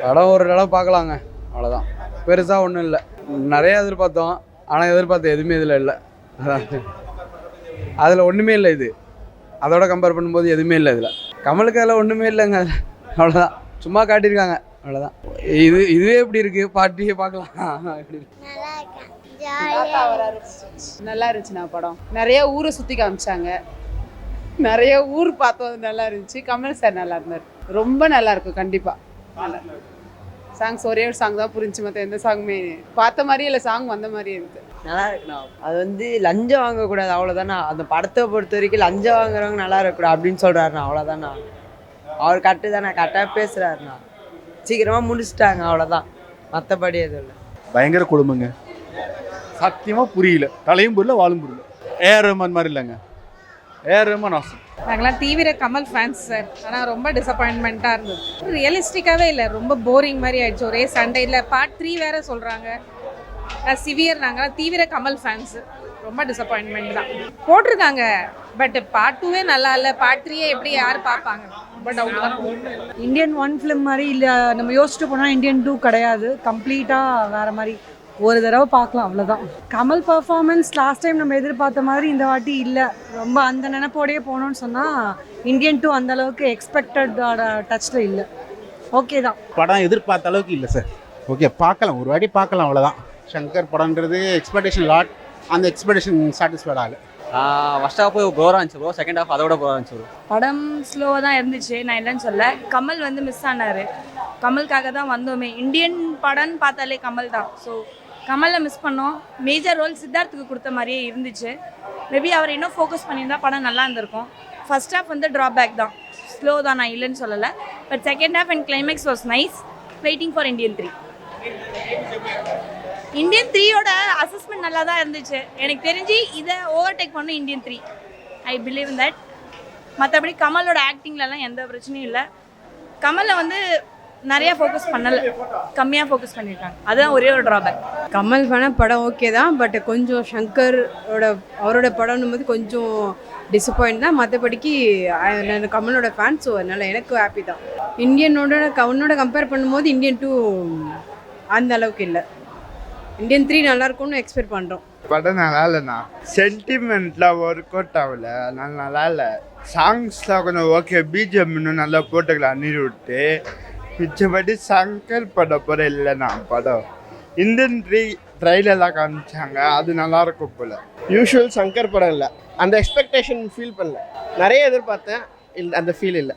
படம் ஒரு தடவை பார்க்கலாங்க, அவ்வளோதான். பெருசாக ஒன்றும் இல்லை. நிறையா எதிர்பார்த்தோம், ஆனால் எதிர்பார்த்த எதுவுமே இதில் இல்லை. அதில் ஒன்றுமே இல்லை. இது அதோட கம்பேர் பண்ணும்போது எதுவுமே இல்லை. இதில் கமலுக்கு அதில் ஒன்றுமே இல்லைங்க. அவ்வளோதான், சும்மா காட்டியிருக்காங்க, அவ்வளோதான். இதுவே எப்படி இருக்குது, பாட்டியே பார்க்கலாம். நல்லா இருந்துச்சுண்ணா படம். நிறைய ஊரை சுற்றி காமிச்சாங்க, நிறைய ஊர் பார்த்தோம், நல்லா இருந்துச்சு. கமல் சார் நல்லா இருந்தார், ரொம்ப நல்லா இருக்கும். கண்டிப்பாக சாங்ஸ் ஒரே ஒரு சாங் தான் புரிஞ்சு, மற்ற எந்த சாங்குமே பார்த்த மாதிரியே இல்லை, சாங் வந்த மாதிரியே இருக்குது. நல்லா இருக்குண்ணா. அது வந்து லஞ்சம் வாங்கக்கூடாது, அவ்வளோதாண்ணா. அந்த படத்தை பொறுத்த வரைக்கும் லஞ்சம் வாங்குறவங்க நல்லா இருக்கக்கூடாது அப்படின்னு சொல்கிறாருண்ணா, அவ்வளோதாண்ணா. அவர் கரெக்டு தானே, கரெக்டாக பேசுகிறாருண்ணா. சீக்கிரமாக முடிச்சுட்டாங்க, அவ்வளோதான். மற்றபடி எதுவும் இல்லை. பயங்கர கொடுமைங்க, சத்தியமாக புரியல. தலையும் புரியல, வாழும் புரியல. ஏஆர் ரஹ்மான் மாதிரி இல்லைங்க, ஏஆர் ரஹ்மான் ஆசம். நாங்களாம் தீவிர கமல் ஃபேன்ஸ் சார். ஆனால் ரொம்ப டிசப்பாயின்மெண்ட்டாக இருந்தது. ரியலிஸ்டிக்காகவே இல்லை, ரொம்ப போரிங் மாதிரி ஆயிடுச்சு. ஒரே சண்டை இல்லை. பார்ட் 3 வேறு சொல்கிறாங்க. சிவியர். நாங்களாம் தீவிர கமல் ஃபேன்ஸு. ரொம்ப டிசப்பாயின்மெண்ட் தான். போட்டிருக்காங்க, பட் பார்ட் 2வே நல்லா இல்லை. பார்ட் 3 எப்படி யார் பார்ப்பாங்க? ரொம்ப டவுட் தான். இந்தியன் 1 ஃபிலிம் மாதிரி இல்லை, நம்ம யோசிச்சுட்டு போனால் இந்தியன் 2 கிடையாது. கம்ப்ளீட்டாக வேறு மாதிரி. ஒரு தடவை பார்க்கலாம், அவ்வளோதான். கமல் பர்ஃபார்மன்ஸ் லாஸ்ட் டைம் நம்ம எதிர்பார்த்த மாதிரி இந்த வாட்டி இல்லை. ரொம்ப அந்த நினைப்போடையே போனோன்னு சொன்னால் இந்தியன் 2 அந்தளவுக்கு எக்ஸ்பெக்டடோட டச்சில் இல்லை. ஓகே தான். படம் எதிர்பார்த்த அளவுக்கு இல்லை சார். ஓகே, பார்க்கலாம், ஒரு வாட்டி பார்க்கலாம், அவ்வளோதான். சங்கர் படம்ன்றது எக்ஸ்பெக்டேஷன் லாட், அந்த எக்ஸ்பெக்டேஷன் சாட்டிஸ்ஃபைட் ஆகலை. ஃபர்ஸ்ட் ஹாஃப் போராக இருந்துச்சு ப்ரோ, செகண்ட் ஹாஃப் அதோட போராக இருந்துச்சு ப்ரோ. படம் ஸ்லோவாக தான் இருந்துச்சு, நான் இல்லைன்னு சொல்ல. கமல் வந்து மிஸ் ஆனார். கமலுக்காக தான் வந்தோமே. இந்தியன் படம்னு பார்த்தாலே கமல் தான். ஸோ கமலை மிஸ் பண்ணோம். மேஜர் ரோல் சித்தார்த்துக்கு கொடுத்த மாதிரியே இருந்துச்சு. மேபி அவர் இன்னும் ஃபோக்கஸ் பண்ணியிருந்தா படம் நல்லா இருந்திருக்கும். ஃபர்ஸ்ட் ஹாஃப் வந்து ட்ராபேக் தான், ஸ்லோ தான், நான் இல்லைன்னு சொல்லலை. But second half and climax was nice. Waiting for Indian 3. Indian 3யோட அசஸ்மெண்ட் நல்லா தான் இருந்துச்சு. எனக்கு தெரிஞ்சு இதை ஓவர்டேக் பண்ணும் Indian 3. I believe in that. மற்றபடி கமலோட ஆக்டிங்லலாம் எந்த பிரச்சனையும் இல்லை. கமலை வந்து நிறையா ஃபோக்கஸ் பண்ணலை, கம்மியாக ஃபோக்கஸ் பண்ணியிருக்காங்க. அதுதான் ஒரே ஒரு ட்ராபேக். கமல் பண்ண படம் ஓகே தான், பட் கொஞ்சம் அவரோட படம்னும் போது கொஞ்சம் டிசப்பாயிண்ட் தான். மற்றபடிக்கு நான் கமலோட ஃபேன், ஸோ அதனால் எனக்கு ஹாப்பி தான். உன்னோட கம்பேர் பண்ணும்போது இந்தியன் 2 அந்த அளவுக்கு இல்லை. இந்தியன் 3 நல்லா இருக்கும்னு எக்ஸ்பெக்ட் பண்ணுறோம். படம் நல்லா இல்லைண்ணா. சென்டிமெண்ட்லாம் ஒர்க் அவுட் ஆகல, அதனால நல்லா இல்லை. சாங்ஸ்லாம் கொஞ்சம் ஓகே, பிஜிஎம் இன்னும் நல்லா போட்டுக்கலாம் அன்னிட்டு. மிச்சபடி சங்கர் படம் போல இல்லைண்ணா படம். இந்தியன் 3 ட்ரைலெல்லாம் காமிச்சாங்க, அது நல்லா இருக்கும் போல. யூஷுவல் சங்கர் படம் இல்லை, அந்த எக்ஸ்பெக்டேஷன் ஃபீல் பண்ணல. நிறைய எதிர்பார்த்தேன், இல்லை அந்த ஃபீல் இல்லை.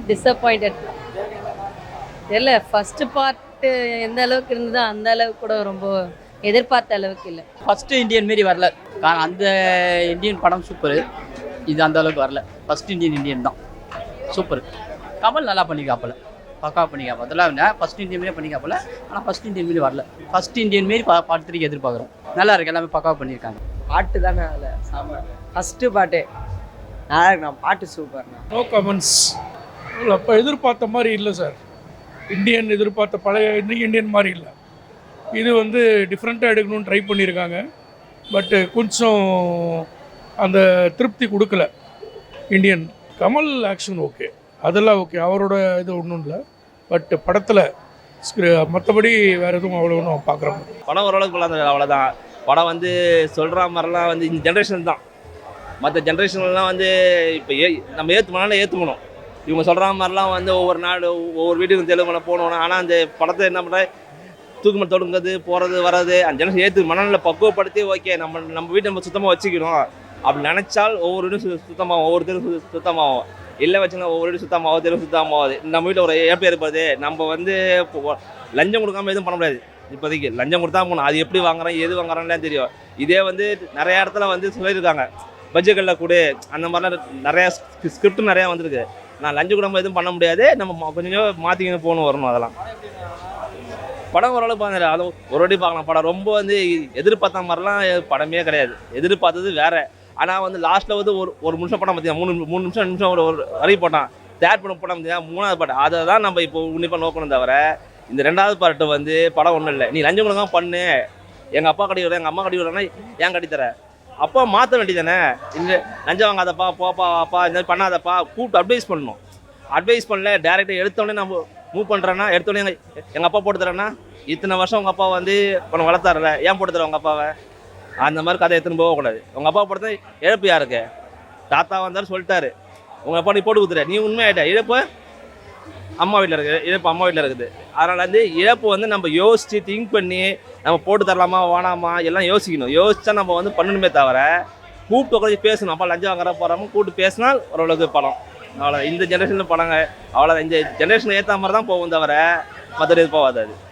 டிசப்பாயிண்டட் தெரியல. ஃபர்ஸ்ட் பார்ட் எந்த அளவுக்கு இருந்ததோ அந்த அளவுக்கு கூட ரொம்ப எதிர்பார்த்த அளவுக்கு இல்லை. ஃபஸ்ட்டு இந்தியன் மாரி வரல, காரணம் அந்த இந்தியன் படம் சூப்பரு, இது அந்த அளவுக்கு வரல. ஃபஸ்ட் இந்தியன் தான் சூப்பர். கமல் நல்லா பண்ணிக்காப்பல, பக்கா பண்ணிக்காப்ப. அதெல்லாம் ஃபஸ்ட் இந்தியன் மாரி பண்ணிக்காப்பல, ஆனால் ஃபஸ்ட் இந்தியன் மாரி வரல. ஃபஸ்ட் இந்தியன் மாரி பார்ட் 3 எதிர்பார்க்குறோம். நல்லா இருக்கு, எல்லாமே பக்காவாக பண்ணியிருக்காங்க. பாட்டு தானே அதில் சாம. ஃபஸ்ட்டு பாட்டு நல்லா இருக்குண்ணா, பாட்டு சூப்பர்ண்ணா. No comments. அப்போ எதிர்பார்த்த மாதிரி இல்லை சார். இந்தியன் எதிர்பார்த்த பழைய இந்தியன் மாதிரி இல்லை. இது வந்து டிஃப்ரெண்ட்டாக எடுக்கணும்னு ட்ரை பண்ணியிருக்காங்க, பட்டு கொஞ்சம் அந்த திருப்தி கொடுக்கல. இந்தியன் கமல் ஆக்ஷன் ஓகே, அதெல்லாம் ஓகே, அவரோட இது ஒன்றும் இல்லை. பட் படத்தில் மற்றபடி வேறு எதுவும் அவ்வளோ ஒன்றும் பார்க்குறோம். படம் ஓரளவுக்கு நல்லா, அவ்வளோதான். படம் வந்து சொல்கிற மாதிரிலாம் வந்து இந்த ஜென்ரேஷன் தான். மற்ற ஜென்ரேஷன்லாம் வந்து இப்போ நம்ம ஏற்றுமானாலும் ஏற்றுக்கணும். இவங்க சொல்கிற மாதிரிலாம் வந்து ஒவ்வொரு நாடு ஒவ்வொரு வீட்டுக்கும் தெலுங்கு போகணும். ஆனால் அந்த படத்தை என்ன பண்ணுற, தூக்குமலை தொடுங்கிறது, போகிறது வர்றது, அந்த ஜெனரேஷன் ஏற்று மனநிலை பக்குவப்படுத்தி ஓகே நம்ம வீட்டை நம்ம சுத்தமாக வச்சுக்கணும் அப்படி நினச்சால் ஒவ்வொரு வீடும் சுத்தமாகும், ஒவ்வொரு தெரு சுத்தமாகும். இல்லை வச்சுன்னா ஒவ்வொரு வீடு சுத்தமாகும், தெரு சுத்தமாகாது. நம்ம வீட்டில் ஒரு ஏற்பு ஏற்படுது. நம்ம வந்து லஞ்சம் கொடுக்காம எதுவும் பண்ண முடியாது. இப்போதைக்கு லஞ்சம் கொடுத்தா போகணும். அது எப்படி வாங்குறோம், எது வாங்குறான்லாம் தெரியும். இதே வந்து நிறையா இடத்துல வந்து சொல்லியிருக்காங்க, பட்ஜெட்டில் கூட அந்த மாதிரிலாம் நிறையா ஸ்கிரிப்ட் நிறையா வந்திருக்கு. நான் லஞ்சம் கொடுக்காம எதுவும் பண்ண முடியாது, நம்ம கொஞ்சம் மாற்றிக்கின்னு போகணும் வரணும். அதெல்லாம் படம் ஓரளவு பார்த்து அது ஒரு வாட்டி பார்க்கலாம். படம் ரொம்ப வந்து எதிர்பார்த்த மாதிரிலாம் படமே கிடையாது. எதிர்பார்த்தது வேறு. ஆனால் வந்து லாஸ்ட்டில் வந்து ஒரு நிமிஷம் படம் பார்த்தீங்கன்னா 3 நிமிஷம் 2 நிமிஷம் ஒரு வரி போட்டான். தேர்ட் படம் போட்டால் பார்த்தீங்கன்னா 3வது பாட்டு. அதை தான் நம்ம இப்போ உன்னிப்பாக நோக்கணும் தவிர இந்த 2வது பாட்டு வந்து படம் ஒன்றும் இல்லை. நீ லஞ்சம் கொடுக்காம பண்ணு, எங்கள் அப்பா கட்டி விடுறேன், எங்கள் அம்மா கட்டி விடுறேன்னா ஏன் கட்டித்தர, அப்போ மாற்ற வேண்டியதானே. இல்லை லஞ்சம் வாங்காதப்பா, போப்பா வாப்பா, இந்த மாதிரி பண்ணாதப்பா, கூப்பிட்டு அட்வைஸ் பண்ணணும். அட்வைஸ் பண்ணல, டேரெக்டாக எடுத்தோடனே நம்ம மூவ் பண்ணுறேன்னா, எடுத்தோடனே எங்கள் அப்பா போட்டு தரேன்னா, இத்தனை வருஷம் உங்கள் அப்பா வந்து உன்னை வளர்த்தாருல, ஏன் போட்டு தர உங்கள் அப்பாவை? அந்த மாதிரி கதை எடுத்துன்னு போகக்கூடாது. உங்கள் அப்பா போட்டு இழப்பு யாருக்கு? தாத்தா வந்தாலும் சொல்லிட்டாரு, உங்கள் அப்பா நீ போட்டு கொடுத்துற, நீ உண்மையாயிட்ட. இழப்பு அம்மா வீட்டில் இருக்குது, இழப்பு அம்மா வீட்டில் இருக்குது. அதனால் வந்து இழப்பு வந்து நம்ம யோசித்து திங்க் பண்ணி நம்ம போட்டு தரலாமா வேணாமா எல்லாம் யோசிக்கணும். யோசிச்சா நம்ம வந்து பண்ணணுமே தவிர கூப்பிட்டு உட்காந்து பேசணும். அப்பா லஞ்சம் வாங்குற போகிறாம கூப்பிட்டு பேசினால் ஓரளவுக்கு படம். அவ்வளோ இந்த ஜென்ரேஷனில் படங்க அவ்வளோதான். இந்த ஜென்ரேஷன் ஏற்ற மாதிரி தான் போகும் தவிர மற்ற இது போகாது. அது